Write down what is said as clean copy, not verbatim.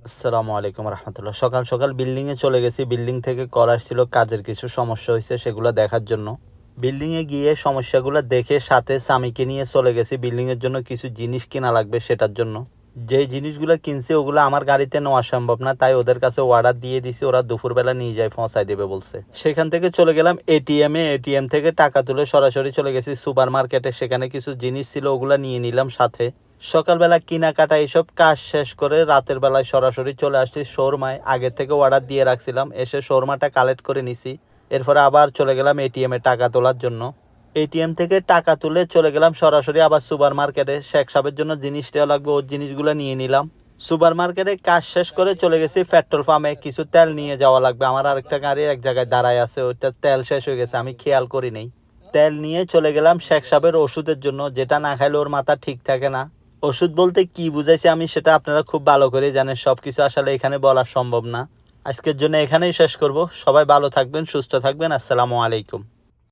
আসসালামু আলাইকুম রহমতুল্লাহ। সকাল সকাল বিল্ডিংয়ে চলে গেছি। বিল্ডিং থেকে কল আসছিল, কাজের কিছু সমস্যা হয়েছে সেগুলো দেখার জন্য। বিল্ডিংয়ে গিয়ে সমস্যাগুলো দেখে সাথে স্বামীকে নিয়ে চলে গেছি বিল্ডিংয়ের জন্য কিছু জিনিস কেনা লাগবে সেটার জন্য। যেই জিনিসগুলো কিনছি ওগুলো আমার গাড়িতে নেওয়া সম্ভব না, তাই ওদের কাছে অর্ডার দিয়ে দিছি, ওরা দুপুরবেলা নিয়ে যায় পৌঁছায় দেবে বলছে। সেখান থেকে চলে গেলাম এটিএম থেকে টাকা তুলে সরাসরি চলে গেছি সুপার মার্কেটে। সেখানে কিছু জিনিস ছিল ওগুলো নিয়ে নিলাম সাথে। সকালবেলা কেনাকাটা এইসব কাজ শেষ করে রাতের বেলায় সরাসরি চলে আসছি শোরুমায়। আগে থেকে অর্ডার দিয়ে রাখছিলাম, এসে শোরুমাটা কালেক্ট করে নিছি। এরপরে আবার চলে গেলাম এটিএমে টাকা তোলার জন্য। এটিএম থেকে টাকা তুলে চলে গেলাম সরাসরি আবার সুপার মার্কেটে। শেখ সাহেবের জন্য জিনিস দেওয়া লাগবে, ওর জিনিসগুলো নিয়ে নিলাম। সুপার মার্কেটে কাজ শেষ করে চলে গেছি পেট্রোল পাম্পে, কিছু তেল নিয়ে যাওয়া লাগবে। আমার আরেকটা গাড়ি এক জায়গায় দাঁড়ায় আছে, ওইটা তেল শেষ হয়ে গেছে, আমি খেয়াল করি নেই। তেল নিয়ে চলে গেলাম শেখ সাহেবের ওষুধের জন্য, যেটা না খাইলে ওর মাথা ঠিক থাকে না। ওষুধ বলতে কি বুঝাইছে আমি সেটা আপনারা খুব ভালো করে জানেন, সবকিছু আসলে এখানে বলা সম্ভব না। আজকের জন্য এখানেই শেষ করব। সবাই ভালো থাকবেন, সুস্থ থাকবেন। আসসালামু আলাইকুম।